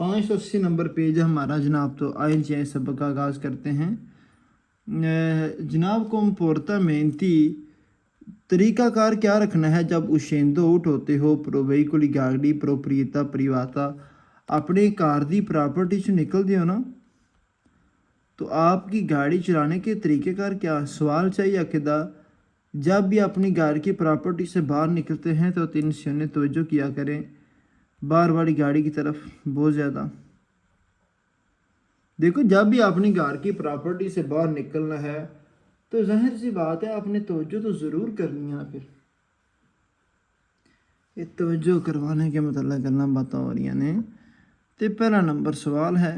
580 number page है हमारा जनाब। तो आइन चाहे सबक का आगाज़ करते हैं। जनाब को पोरता मेहनती तरीकाकार क्या रखना है जब उशेंदो आउट होते हो प्रोवेई को गाड़ी प्रोप्रियता प्रिवाता अपने कार दी प्रॉपर्टी से निकलते हो ना, तो आपकी गाड़ी चलाने के तरीक़ेकार क्या सवाल चाहिए अकीदा। जब भी अपनी गाड़ी की प्रॉपर्टी से बाहर निकलते हैं तो 3 शून्य तवज्जो किया करें बाहर वाली गाड़ी की तरफ बहुत ज़्यादा। देखो, जब भी अपनी घर की प्रॉपर्टी से बाहर निकलना है तो जाहिर सी बात है आपने तवज्जो तो ज़रूर करनी है ना। फिर ये तवज्जो करवाने के मतलब गल्लां बातां हो रही ने। तो पहला नंबर सवाल है,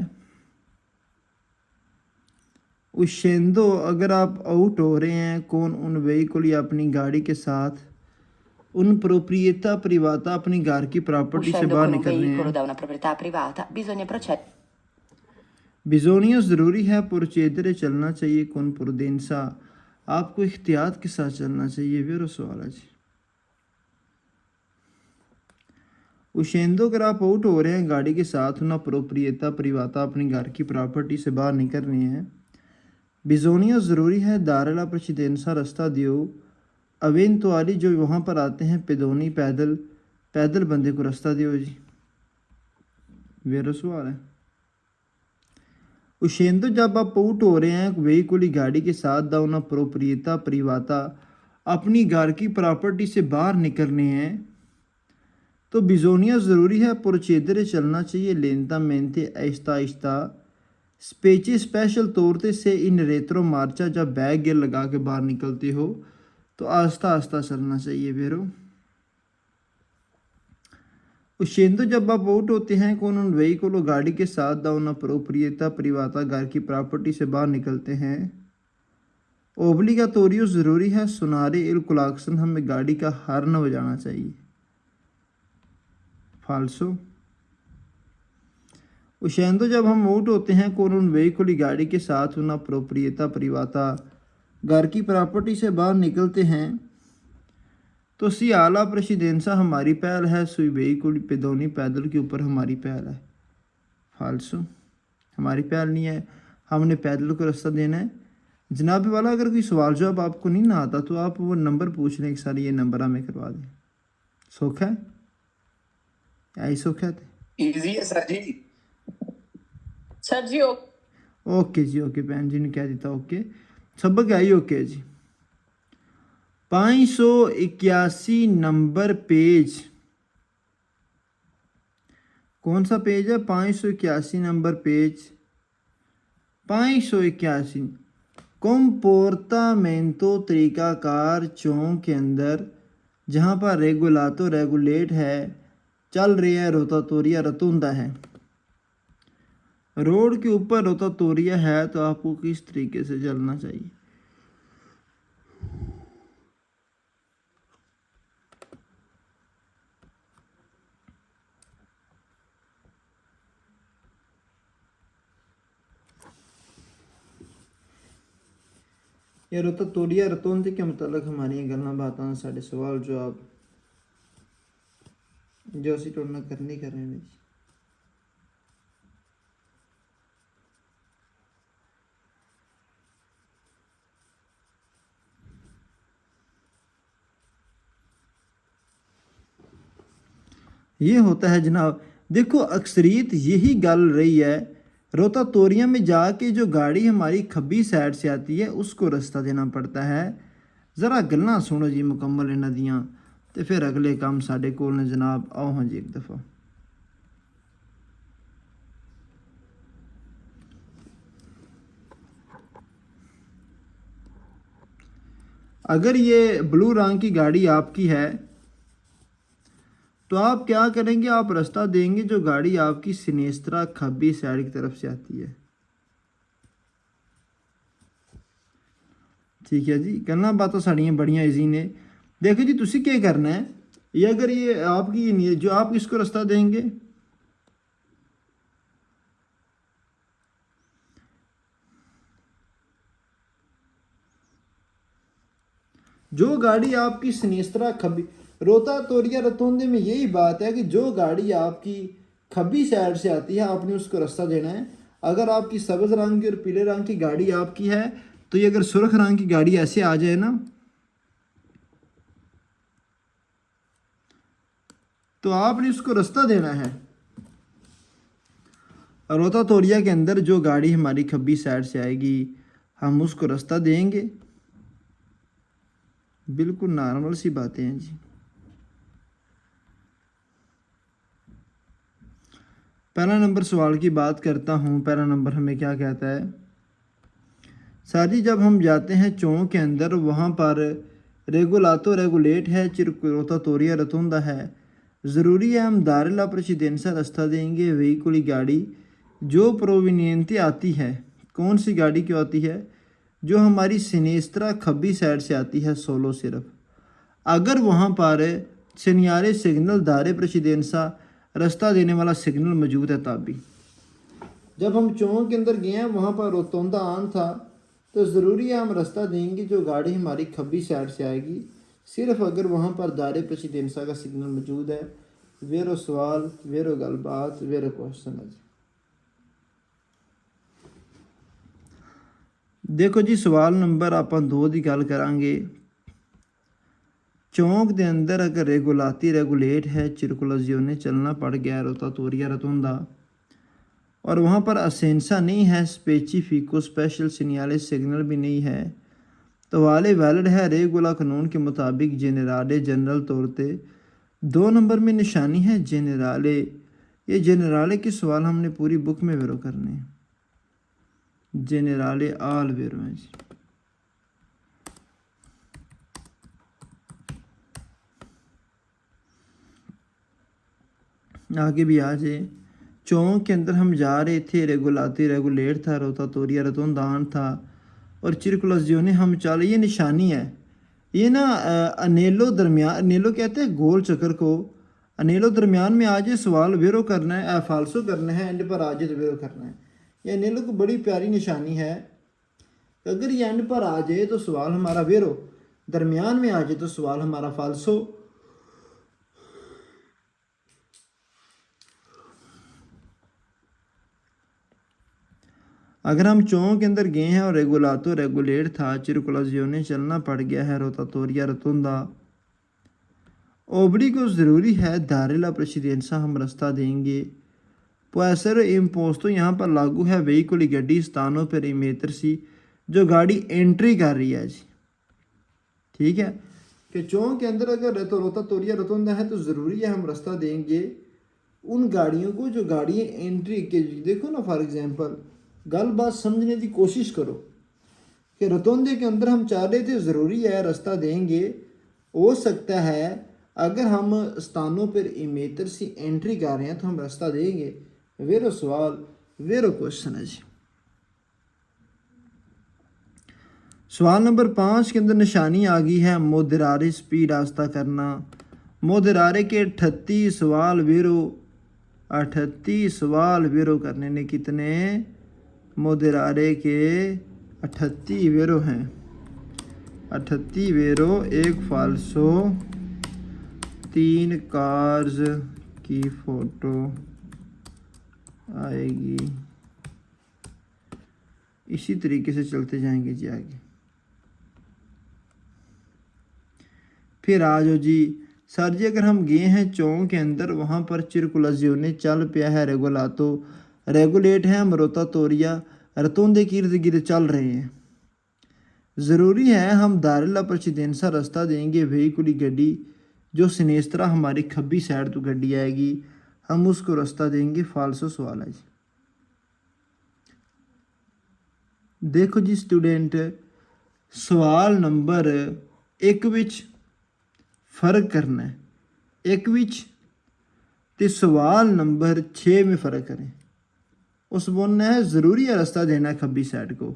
उशेंदो अगर आप आउट हो रहे हैं कौन उन व्हीकल या अपनी गाड़ी के साथ उन प्रोप्रियता प्रिवाता अपनी घर की प्रॉपर्टी से Uscendo बाहर con un निकल रहे veicolo da हैं। una proprietà privata, bisogna procedere. बिजोनिया ज़रूरी है पुरचेदरे चलना चाहिए कौन पुरदेनसा आपको इख्तियात के साथ चलना चाहिए। फिर सवाल है जी, उशेंदो अगर आप आउट हो रहे हैं गाड़ी के साथ ना प्रोप्रियता प्रिवाता अपनी घर की प्रॉपर्टी से बाहर निकल रहे हैं। बिजोनिया ज़रूरी है दारला प्रचिदेंसा रास्ता दियो अवेन तो आली जो वहाँ पर आते हैं पेदोनी पैदल पैदल बंदे को रास्ता दियो जी। मेरा सवाल है, उशेंदो जब आप आउट हो रहे हैं व्हीकल गाड़ी के साथ दाउना प्रोप्रियता प्रिवाता अपनी घर की प्रॉपर्टी से बाहर निकलने हैं तो बिजोनिया ज़रूरी है पुरचेदरे चलना चाहिए लेनता मेहनते आहिस्ता आहिस्ता स्पेचे स्पेशल तौर से इन रेत्रो मार्चा जब बैग गियर लगा के बाहर निकलते हो तो आस्ता आस्ता चलना चाहिए। बेरो उशेंदो जब आप आउट होते हैं कौन उन व्हीकल गाड़ी के साथ दाउना प्रोप्रियता प्रिवाता घर की प्रॉपर्टी से बाहर निकलते हैं। ओब्लिगातोरियो ज़रूरी है सुनारे इल कुलाक्सन हमें गाड़ी का हार्न बजाना चाहिए। फाल्सो उशेंदो जब हम आउट होते हैं कौन उन व्हीकल गाड़ी के साथ उन प्रोप्रियता प्रिवाता घर की प्रॉपर्टी से बाहर निकलते हैं तो सी आला प्रेसिडेंसा हमारी पहल है सुई व्हीकल पेदोनी पैदल के ऊपर हमारी पहल है। फाल्सो हमारी पहल नहीं है, हमने पैदल को रास्ता देना है। जनाब वाला अगर कोई सवाल जवाब आपको नहीं ना आता तो आप वो नंबर पूछने के साथ ये नंबर हमें करवा दें। सौखा है, यही सौखा है। इजी है सर जी। सर जी ओके जी, ओके बहन जी ने कह दिता ओके सबक आई ओके जी। 581 नंबर पेज, कौन सा पेज है? 581 नंबर पेज। 581 कंपोर्टामेंटो तरीकाकार चौक के अंदर जहाँ पर रेगुलातो रेगुलेट है चल रही है रोतातोरिया रतुंदा है। रोड के ऊपर रोतातोरिया है तो आपको किस तरीके से चलना चाहिए? ये रोतातोरिया रतुंदे के मतलब हमारी गल्लां बातां साढ़े सवाल जवाब जो असी तुहाडे नाल करने कर रहे हैं। ये होता है जनाब, देखो अक्सरियत यही गल रही है रोतातोरिया में जाके जो गाड़ी हमारी खब्बी साइड से आती है उसको रास्ता देना पड़ता है। ज़रा गल्लां सुनो जी मुकम्मल इन्हां दियां ते फिर अगले काम साढ़े कोल ने जनाब। आओ हाँ जी एक दफ़ा अगर ये ब्लू रंग की गाड़ी आपकी है तो आप क्या करेंगे? आप रास्ता देंगे जो गाड़ी आपकी सिनेस्त्रा खब्बी साइड की तरफ से आती है। ठीक है जी, गल्लां बातां साड़ियां बड़ियां ईजी ने। देखो जी तुसी क्या करना है, ये अगर ये आपकी नहीं है जो आप इसको रास्ता देंगे जो गाड़ी आपकी सिनेस्त्रा खब्बी रोतातोरिया रतुंदे में यही बात है कि जो गाड़ी आपकी खब्बी साइड से आती है, आपने उसको रास्ता देना है। अगर आपकी सब्ज़ रंग की और पीले रंग की गाड़ी आपकी है, तो ये अगर सुर्ख रंग की गाड़ी ऐसे आ जाए ना, तो आपने उसको रास्ता देना है। रोता तोरिया के अंदर जो गाड़ी हमारी खब्बी साइड से आएगी, हम उसको रास्ता देंगे। बिल्कुल नॉर्मल सी बातें हैं जी। पहला नंबर सवाल की बात करता हूँ। पहला नंबर हमें क्या कहता है? सर जी, जब हम जाते हैं चौक के अंदर, वहाँ पर रेगुलातो रेगुलेट है, चिरकुरोता तोरिया रतुंदा है। ज़रूरी है हम दारिला प्रेसिडेंसा रास्ता देंगे व्हीकुली गाड़ी जो प्रोविनियंते आती है। कौन सी गाड़ी क्यों आती है? जो हमारी सिनेस्त्रा खब्बी साइड से आती है, सोलो सिर्फ। अगर वहाँ पर सिनियारे सिग्नल दारे प्रेसिडेंसा रास्ता देने वाला सिग्नल मौजूद है, तब भी जब हम चौक के अंदर गए हैं, वहाँ पर रोतोंदा आन था, तो ज़रूरी है हम रास्ता देंगे जो गाड़ी हमारी खब्बी साइड से आएगी, सिर्फ अगर वहाँ पर दारे प्रेसिडेंसा का सिग्नल मौजूद है। वेरो सवाल, वेरो गलबात, वेरो क्वेश्चन है जी। देखो जी, सवाल नंबर आप 2 की गल करांगे। चौक के अंदर अगर रेगुलाती रेगुलेट है, चिरकुलजियोने चलना पड़ गया, रोता तोरिया रतुंदा, और वहाँ पर असेंसा नहीं है, स्पेसिफिको स्पेशल सिग्नल सिग्नल भी नहीं है, तो वाले वैलिड है रेगुला कानून के मुताबिक जेनराले जनरल तौर पे। 2 नंबर में निशानी है जेनराले। ये जेनराले के सवाल हमने पूरी बुक में वेरो करने हैं। जेनराले आल वेरो है जी। आगे भी आ जाए। चौक के अंदर हम जा रहे थे, रेगुलाती रेगुलेट था, रोता तोरिया रतुंदान था, और चिरकुलजियोने हम चल, ये निशानी है। ये ना अनेलो दरमियान, अनेलो कहते हैं गोल चक्कर को, अनेलो दरमियान में आ जाए सवाल वेरो करना है, फालसो करना है, एंड पर आ जाए तो वेरो करना है। ये अनेलो को बड़ी प्यारी निशानी है। अगर ये एंड पर आ जाए तो सवाल हमारा वेरो, दरमियान में आ जाए तो सवाल हमारा फालसो। अगर हम चौक के अंदर गए हैं और रेगुलातो रेगुलेट था, चिरकुलजियोने चलना पड़ गया है, रोता तोरिया रतुंदा, ओबड़ी को ज़रूरी है दारिला प्रेसिडेंसा हम रास्ता देंगे। पुएसर इम्पोस्तो यहाँ पर लागू है व्हीकुली गड्डी स्थानों पर इमेतर सी जो गाड़ी एंट्री कर रही है जी। ठीक है कि चौक के अंदर अगर रोता तोरिया रतुंदा है, तो ज़रूरी है हम रास्ता देंगे उन गाड़ियों को जो गाड़ियाँ एंट्री के। देखो ना, फॉर एग्जांपल गल बात समझने की कोशिश करो कि रतुंदे के अंदर हम चाह रहे थे, ज़रूरी है रास्ता देंगे। हो सकता है अगर हम स्थानों पर इमेतर सी एंट्री कर रहे हैं तो हम रास्ता देंगे। वेरो सवाल, वेरो क्वेश्चन है जी। सवाल नंबर 5 के अंदर निशानी आ गई है मोदरारे स्पीड आस्ता करना। मोदरारे के 38 सवाल वेरो, 38 सवाल वेरो करने ने कितने? मोदरारे के 38 वेरो हैं। 38 वेरो, एक फालसो, 3 कार्स की फ़ोटो आएगी। इसी तरीके से चलते जाएंगे जी आगे। फिर आ जाओ जी। सर जी, अगर हम गए हैं चौक के अंदर, वहाँ पर चिरकुलजियोने चल पिया है, रेगुलातो रेगुलेट है, हम रोता तोरिया रतुंदे के इर्द गिर्द चल रहे हैं। ज़रूरी है हम दारिला प्रेसिडेंसा रास्ता देंगे व्हीकुली गड्डी जो सिनेस्त्रा हमारी खब्बी साइड तो गड्डी आएगी, हम उसको रास्ता देंगे। फालसो सवाल है जी। देखो जी स्टूडेंट, सवाल नंबर 1 विच फर्क करना है, 1 विच ते सवाल नंबर 6 में फ़र्क करें। उस बोलना है ज़रूरी है रास्ता देना है खब्बी साइड को।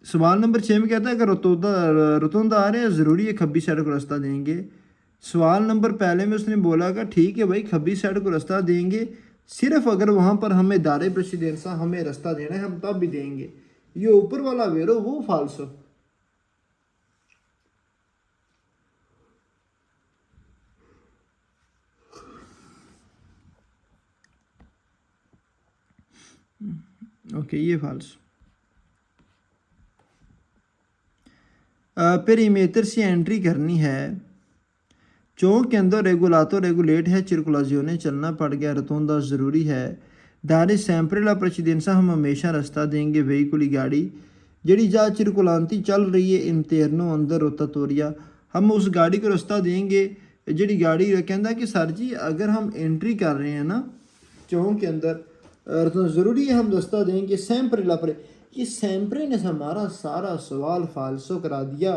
सवाल नंबर 6 में कहता है अगर रतुंदा आ रहे हैं, ज़रूरी है खब्बी साइड को रास्ता देंगे। सवाल नंबर पहले में उसने बोला कि ठीक है भाई, खब्बी साइड को रास्ता देंगे, सिर्फ अगर वहाँ पर हमें दारे प्रेसिडेंसा हमें रास्ता देना है, हम तब भी देंगे। ये ऊपर वाला वेरो, वो फालसो। ओके, ये फाल्स। पेरीमीटर से एंट्री करनी है, चौक के अंदर रेगुलातो रेगुलेट है, चिरकुलाजियोने चलना पड़ गया, रतोंदा ज़रूरी है, दारे सैंपरेला प्रेसिडेंसा हम हमेशा रास्ता देंगे, वेहीकुली गाड़ी जड़ी जा चिरकुलांती चल रही है इंतरनो अंदर रोतातोरिया, हम उस गाड़ी को रास्ता देंगे। जड़ी गाड़ी कहता कि सर जी अगर हम एंट्री कर रहे हैं ना चौक के अंदर तो ज़रूरी है हम रास्ता देंगे सैंपरेला पर। ये सैंपरे ने हमारा सारा सवाल फालसो करा दिया।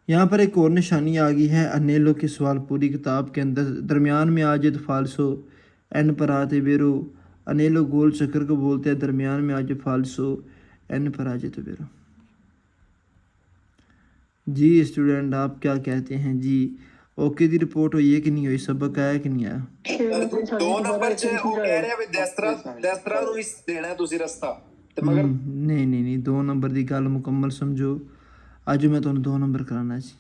यहाँ पर एक और निशानी आ गई है, अनेलो के सवाल पूरी किताब के अंदर दरमियान में आ जाए तो फाल्सो, एन पर आते बेरो, अनेलो गोल चक्कर को बोलते हैं, दरमियान में आ जाए फाल्सो, एन पर आ जाए तो बेरो। जी स्टूडेंट आप क्या कहते हैं जी? ओके दी रिपोर्ट हुई है कि नहीं हुई, सबक आया कि नहीं आया? दो नंबर च ਉਹ ਕਹਿ ਰਿਹਾ ਵੀ ਦੈਸਤਰਾ ਨੂੰ ਹੀ ਦੇਣਾ ਤੁਸੀਂ ਰਸਤਾ ਤੇ ਮਗਰ नहीं नहीं नहीं, 2 नंबर की गल मुकम्मल समझो। अज मैं तुहानू 2 नंबर कराना जी।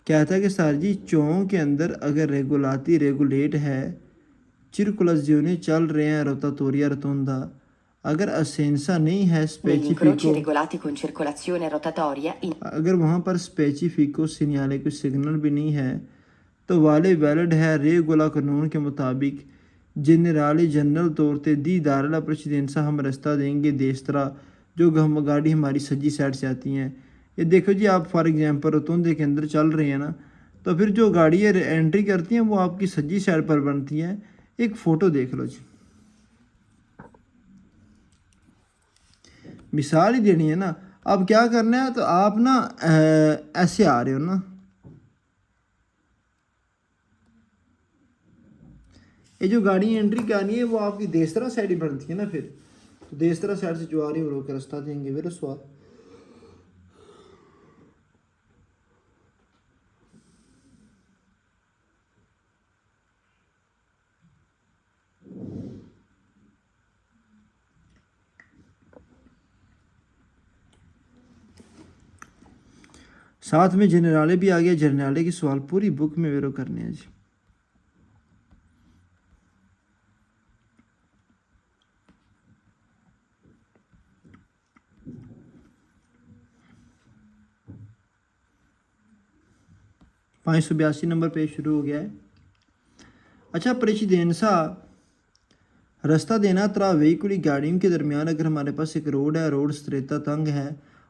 कहता है कि सर जी चौक के अंदर अगर रेगुलाती रेगुलेट है, चिरकुलाजियोने चल रहे हैं, रोतातोरिया रतोंदा, अगर असेंसा नहीं है Negli incroci स्पेसिफिको, regolati con circolazione rotatoria in अगर वहाँ पर स्पेसिफिको सिग्नल कोई सिग्नल भी नहीं है तो वाले वैलिड है रेगुला कानून के मुताबिक जनरली जनरल तौर पे दी दारला प्रेसिडेंसा हम रास्ता देंगे देस्तरा जो हम गाड़ी हमारी सज्जी साइड से आती हैं। ये देखो जी आप फॉर एग्जांपल रोतुंडे के अंदर चल रही हैं ना, तो फिर जो गाड़ी एंट्री करती हैं वो आपकी सज्जी साइड पर बनती हैं। एक फ़ोटो देख लो जी, मिसाल ही देनी है ना। अब क्या करना है, तो आप ना ऐसे आ रहे हो ना, ये जो गाड़ी एंट्री करनी है वो आपकी देस्तरा साइड ही बनती है ना, फिर तो देस्तरा साइड से जो आ रही है वो रोक रास्ता देंगे। फिर सवाल साथ में जनरले भी आ गया, जनरले की सवाल पूरी बुक में वेरो करने हैं जी। पाँच सौ 82 नंबर पे शुरू हो गया है। अच्छा, प्रेसिडेंसा रास्ता देना तरा वेहीकुली गाड़ियों के दरमियान अगर हमारे पास एक रोड है, रोड स्त्रेता तंग है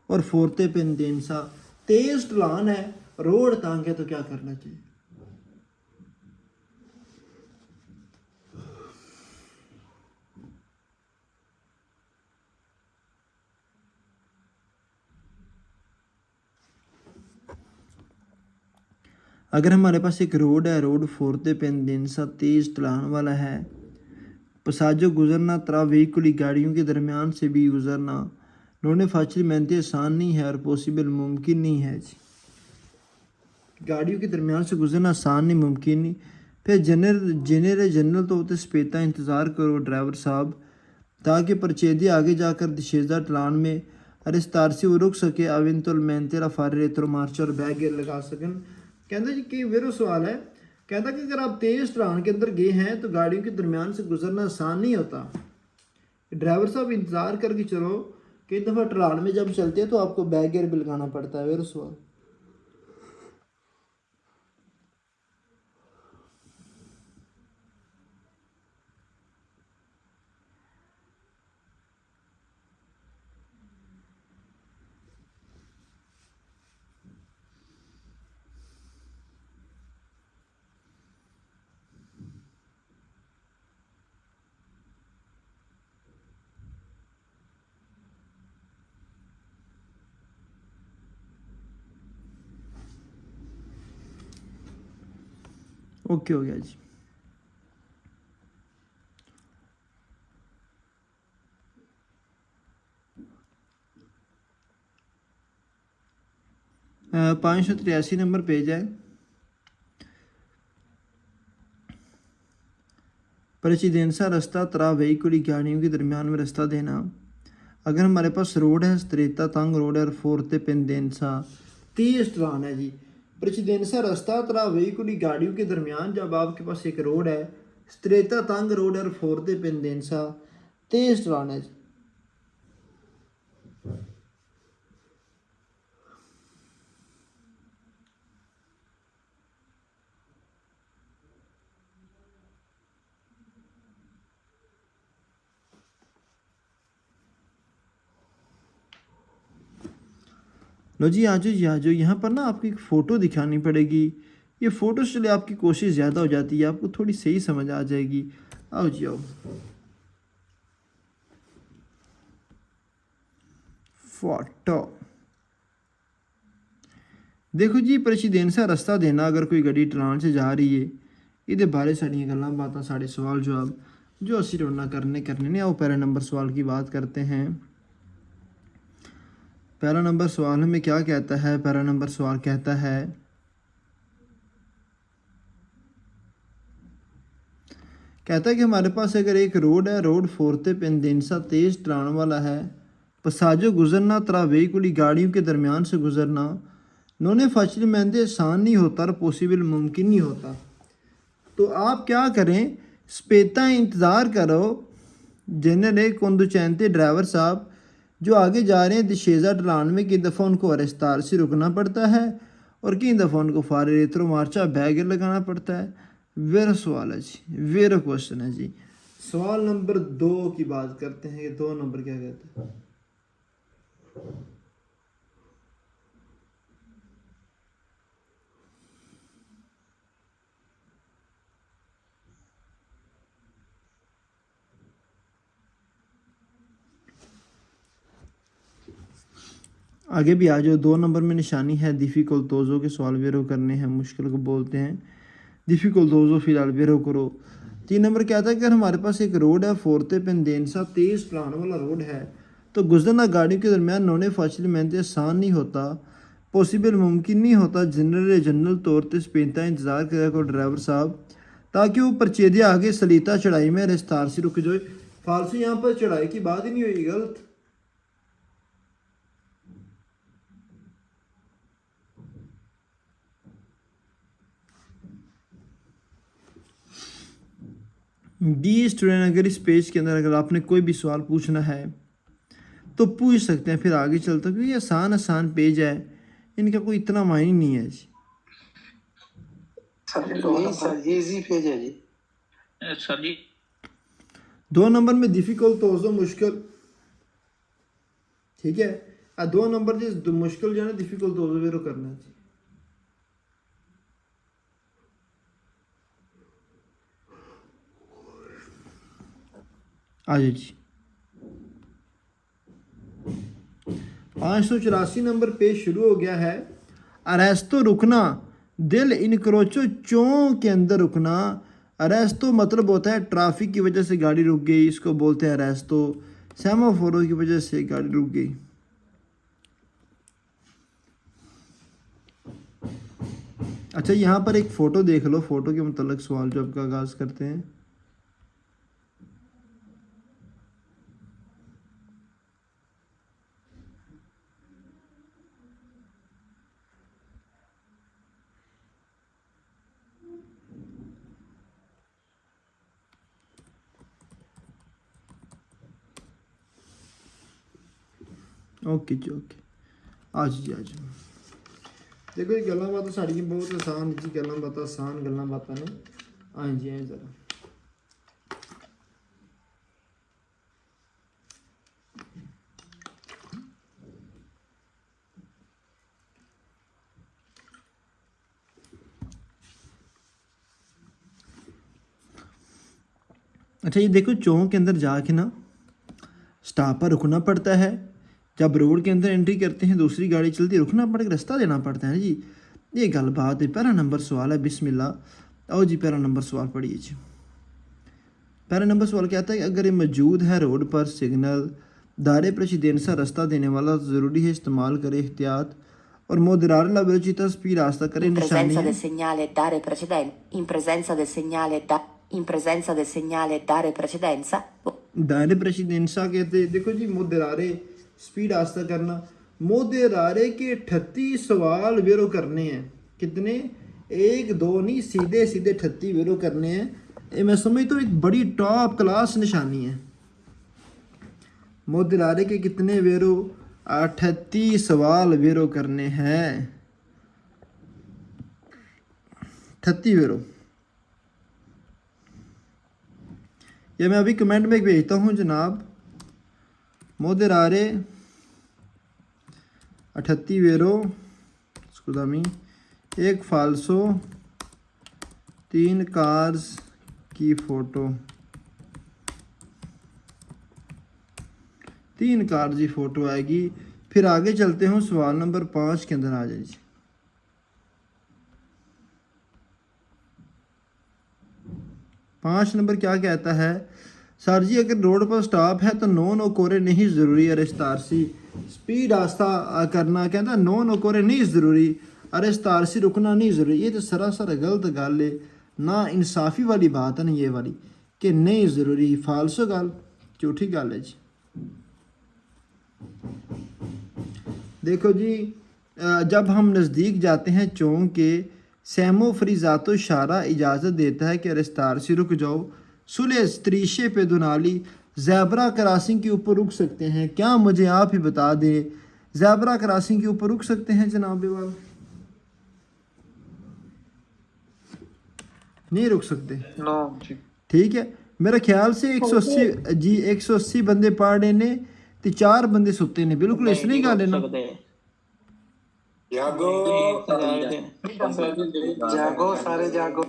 और फोर्ते पेंडेंसा तेज ढलान है, रोड तंग है, तो क्या करना चाहिए? अगर हमारे पास एक रोड है, रोड फोर्ते पेंडेंसा तेज ढलान वाला है, पसाजो गुजरना तरा वेहीकुली गाड़ियों के दरमियान से भी गुजरना लोने फाचली मेहनती आसान नहीं है और पॉसिबल मुमकिन नहीं है जी। गाड़ियों के दरमियान से गुजरना आसान नहीं, मुमकिन नहीं। फिर जनरल तो होते स्पेता इंतज़ार करो ड्राइवर साहब, ताकि परचेदी आगे जाकर दिशेजा टलान में अरिस्तार से वो रुक सके, अविन तो मैन तेरा फार रेतरो मार्च और बैग गेर लगा सकन। कहता जी कि वेरो सवाल है, कहता कि अगर आप तेज़ टलान के अंदर गए हैं तो गाड़ियों के दरमियान से गुजरना आसान नहीं होता। ड्राइवर साहब इंतज़ार करके चलो, कई दफ़ा टलान में जब चलते हैं तो आपको बैग गेयर भी लगाना पड़ता है। वेरो सवाल ओके हो गया जी। पाँच सौ 83 नंबर पेज है। प्रेसिडेंसा रास्ता तरा व्हीकुली गाड़ियों के दरमियान में रास्ता देना। अगर हमारे पास रोड है स्त्रेता तंग रोड है और फोर्ते पेंडेंसा तेज ढलान है जी। प्रेसिडेंसा रास्ता तरा व्हीकुली गाड़ियों के दरमियान जब आपके पास एक रोड है स्त्रेता तंग रोड है और फोर्ते पेंडेंसा तेज ढलान है जी। लो जी आ जाओ जी आ जाओ। यहाँ पर ना आपको एक फ़ोटो दिखानी पड़ेगी। ये फ़ोटो से चले आपकी कोशिश ज़्यादा हो जाती है, आपको थोड़ी सही समझ आ जाएगी। आओ जी आओ। फोटो देखो जी, प्रेसिडेंसा रास्ता देना अगर कोई गड्डी टलान से जा रही है ये बारे साड़ियाँ गल्लां बातां साढ़े सवाल जवाब जो असी रोना करने ने। आओ पहले नंबर सवाल की बात करते हैं। पहला नंबर सवाल हमें क्या कहता है? पहला नंबर सवाल कहता है कि हमारे पास अगर एक रोड है, रोड फोर्ते पेंडेंसा तेज टलान वाला है, पसाजो गुजरना तरा व्हीकुली गाड़ियों के दरमियान से गुजरना नोने फाचली मेहंदे आसान नहीं होता और पॉसिबल मुमकिन नहीं होता। तो आप क्या करें, स्पेता इंतज़ार करो जनरल कंदुचैंते ड्राइवर साहब जो आगे जा रहे हैं दिशेजा ढलान में। कई दफ़ा उनको अरस्तार से रुकना पड़ता है और कई दफ़ा उनको फारे रेत्रो मार्चा बैगर लगाना पड़ता है। वेरा सवाल है जी, वेरा क्वेश्चन है जी। सवाल नंबर 2 की बात करते हैं कि 2 नंबर क्या कहते हैं। आगे भी आ जाओ। 2 नंबर में निशानी है डिफ़िकल्टोज़ो के सवाल वेरो करने हैं, मुश्किल को बोलते हैं डिफ़िकल्टोज़ो, फिलहाल वेरो करो। 3 नंबर क्या था कि अगर हमारे पास एक रोड है फोर्ते पेंडेंसा तेज़ ढलान वाला रोड है तो गुजरना गाड़ियों के दरमियान नोने फासले मेहनत आसान नहीं होता, पॉसिबल मुमकिन नहीं होता। जनरल तौर पर स्पेंता इंतज़ार करेगा को ड्राइवर साहब ताकि वो परचेदे आगे सलीता चढ़ाई में रफ्तार से रुक जाए। फालसू यहाँ पर चढ़ाई की बात ही नहीं हुई, गलत। डी स्टूडेंट अगर इस पेज के अंदर अगर आपने कोई भी सवाल पूछना है तो पूछ सकते हैं, फिर आगे चलता क्योंकि ये आसान पेज है, इनका कोई इतना मायने नहीं है जी। सर ये इजी पेज है जी। सर जी 2 नंबर में डिफिकल्ट मुश्किल, ठीक है। 2 नंबर जिस मुश्किल जो है ना डिफिकल्ट वेरो करना है जी। आ जाओ जी। 584 नंबर पेज शुरू हो गया है। अरेस्तो रुकना, दिल इनक्रोचो चौक के अंदर रुकना। अरेस्तो मतलब होता है ट्रैफिक की वजह से गाड़ी रुक गई, इसको बोलते हैं अरेस्तो। सेमाफोरो की वजह से गाड़ी रुक गई। अच्छा यहाँ पर एक फ़ोटो देख लो, फ़ोटो के मतलब सवाल जवाब का आगाज़ करते हैं। ओके जी ओके, आज जी आज देखो ये गल्लां बातां साड़ियां बहुत आसान जी, गल्लां बातां आसान गल्लां बातां ने। हाँ जी हाँ जरा अच्छा ये देखो चौक के अंदर जाके ना स्टॉप पर रुकना पड़ता है। जब रोड के अंदर एंट्री करते हैं दूसरी गाड़ी चलती है रुकना पड़ेगा, रास्ता देना पड़ता है जी। ये गल बात है। पहला नंबर सवाल है, बिस्मिल्लाह। आओ जी पहला नंबर सवाल पढ़िए जी। पहला नंबर सवाल कहता है कि अगर ये मौजूद है रोड पर सिग्नल दारे प्रेसिडेंसा रास्ता देने वाला ज़रूरी है इस्तेमाल करे एहतियात और moderare la velocità spirasta करे In presenza निशानी del segnale dare precedente. In presenza del segnale da. in presenza del segnale dare precedenza, दायरे प्रेसिडेंसा कहते हैं, देखो जी मुदरारे स्पीड आस्ता करना, मुदरारे के 38 सवाल वेरो करने हैं। कितने? एक दो नहीं, सीधे सीधे 38 वेरो करने हैं। ये मैं समझता हूँ एक बड़ी टॉप क्लास निशानी है। मुदरारे के कितने वेरो? 38 सवाल वेरो करने हैं, 38 वेरो। ये मैं अभी कमेंट में भेजता हूँ जनाब। मोदरारे 38 वेरो, स्कूदामी, एक फाल्सो, 3 कार्स की फ़ोटो, 3 कार्स की फ़ोटो आएगी। फिर आगे चलते हैं, सवाल नंबर 5 के अंदर आ जाइए। 5 नंबर क्या कहता है? सर जी अगर रोड पर स्टॉप है तो नो नकोरे नहीं ज़रूरी अरेस्तारसी। स्पीड आस्ता करना कहता नो नकोरे नहीं ज़रूरी, अरेस्तारसी रुकना नहीं ज़रूरी। ये तो सरासर गलत गल है, ना इंसाफ़ी वाली बात है ना ये वाली कि नहीं ज़रूरी, फालसो गल, झूठी गल है जी। देखो जी, जब हम नज़दीक जाते हैं चौंक के, सहमो फ्रीज़ातो इशारा इजाज़त देता है कि अरेस्तारसी रुक जाओ। सुले स्त्रीशे पे दुनाली, ज़ेबरा क्रॉसिंग के ऊपर रुक सकते हैं। क्या मुझे आप ही बता दें, ज़ेबरा क्रॉसिंग के ऊपर रुक सकते हैं जनाब वाल? नहीं रुक सकते। नो जी। ठीक है, मेरे ख्याल से 180 जी 180 बंदे पढ़े ने ते 4 बंदे सुते ने, बिल्कुल इस नहीं गल है ना? जागो जागो सारे जागो।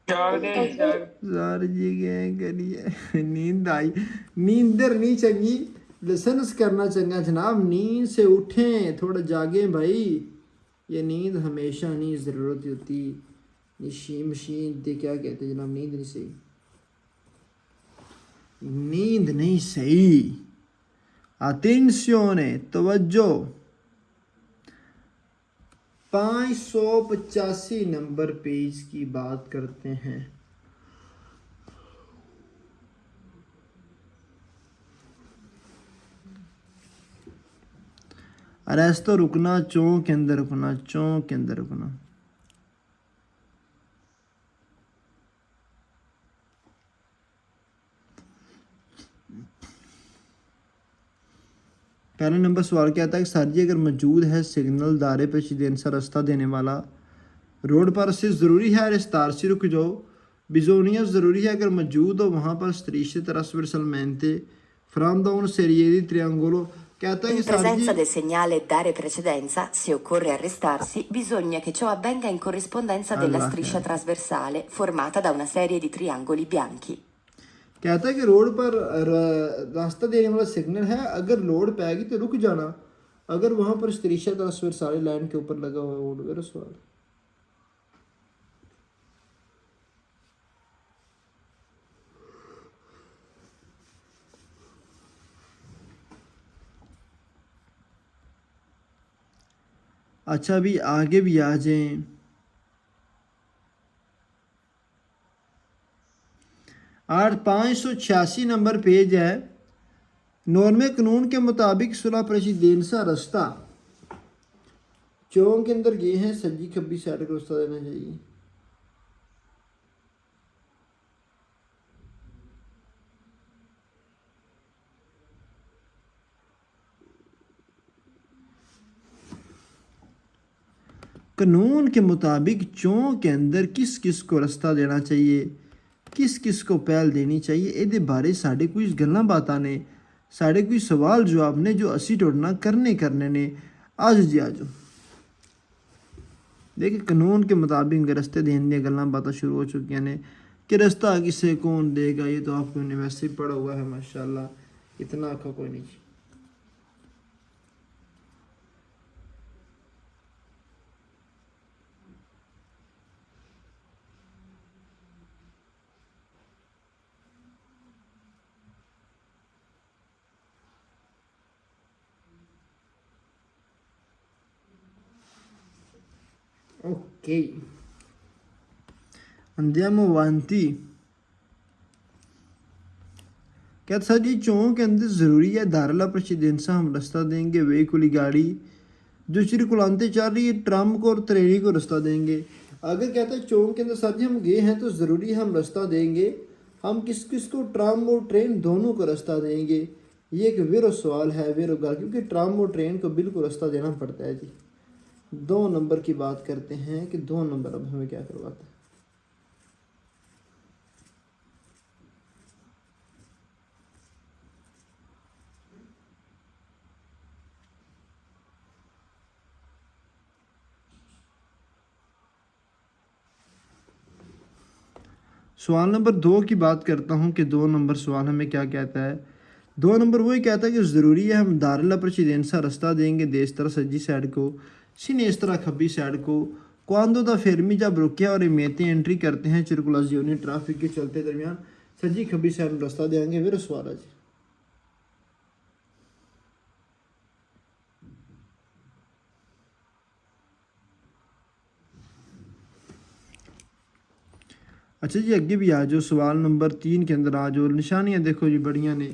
सर जी क्या करिए, नींद आई, नींदर नहीं चंगी, लाइसेंस करना चंगा जनाब। नींद से उठें, थोड़ा जागें भाई। ये नींद हमेशा नहीं ज़रूरत होती। मशीन दे क्या कहते हैं जनाब, नींद नहीं सही, नींद नहीं सही। अटेंशियोने, तवज्जो। 585 नंबर पेज की बात करते हैं। अरेस्तो रुकना, चौक के अंदर रुकना, चौक के अंदर रुकना। पहला नंबर सवाल क्या आता है कि सर जी अगर मौजूद है सिग्नल दारे पेशिदेंसा रास्ता देने वाला, रोड पर से ज़रूरी है अरेस्तारसी रुक जाओ। बिजोनिया ज़रूरी है अगर मौजूद हो वहाँ पर स्त्रीशे trasversalmente फ्राम द उन serie di triangolo। कहता है in कि sir presenza ji del segnale dare precedenza, se occorre arrestarsi, bisogna che ciò avvenga in corrispondenza della Allah striscia trasversale formata da una serie di triangoli bianchi. कहता है कि road पर रास्ता देने वाला सिग्नल है, अगर लोड पैगी तो रुक जाना, अगर वहाँ पर स्त्रीशा ट्रांसवर्साली लाइन के ऊपर लगा हुआ है। वो मेरा सवाल। अच्छा अभी आगे भी आ जाएं। आठ 586 नंबर पेज है। नॉर्मे कानून के मुताबिक सुलह प्रेसिडेंसा रास्ता चौक के अंदर गए हैं, सज्जी खब्बी साइड को रास्ता देना चाहिए। कानून के मुताबिक चौक के अंदर किस किस को रास्ता देना चाहिए, किस किस को पहल देनी चाहिए, ਇਹਦੇ ਬਾਰੇ ਸਾਡੇ कुछ गल्लां बातां ने, साढ़े कोई सवाल जवाब ने जो असी ਤੁਹਾਡੇ ਨਾਲ करने ने। आज जी आज देखिए कानून के मुताबिक रास्ते देने दी गल्लां बातां शुरू हो चुकी ने कि रास्ता किसे कौन देगा। ये तो आपको वैसे ही पढ़ा हुआ है माशाल्लाह, इतना आखा कोई नहीं। Ok, andiamo avanti. कहते सर जी चौक के अंदर ज़रूरी है दारुल प्रेसिडेंसा हम रास्ता देंगे, वेहिकुली गाड़ी जो श्री कुलांते चल रही है ट्रम को और त्रेरी को रास्ता देंगे। अगर कहते हैं चौक के अंदर सर जी हम गए हैं तो ज़रूरी है हम रास्ता देंगे, हम किस किस को ट्रम और ट्रेन दोनों को रास्ता देंगे। ये एक वेरो सवाल है, वेरो गाल, क्योंकि ट्रम और ट्रेन को बिल्कुल रास्ता देना पड़ता है जी। 2 नंबर की बात करते हैं कि 2 नंबर अब हमें क्या करवाता है। सवाल नंबर 2 की बात करता हूँ कि 2 नंबर सवाल हमें क्या कहता है। 2 नंबर वही कहता है कि ज़रूरी है हम दारुल प्रेसिडेंसा रास्ता देंगे देश तरह सज्जी साइड को, सिनेस्त्रा खब्बी साइड को, क्वांदो दा फेरमी जब रुकिया और इमेतें एंट्री करते हैं चिरकुलाजियोनी ट्रैफिक के चलते दरमियान सज्जी खब्बी साइड में रास्ता देंगे। फिर सवाल है जी। अच्छा जी अगे भी आ जाओ, सवाल नंबर 3 के अंदर आ जाओ। निशानियाँ देखो जी बढ़िया ने,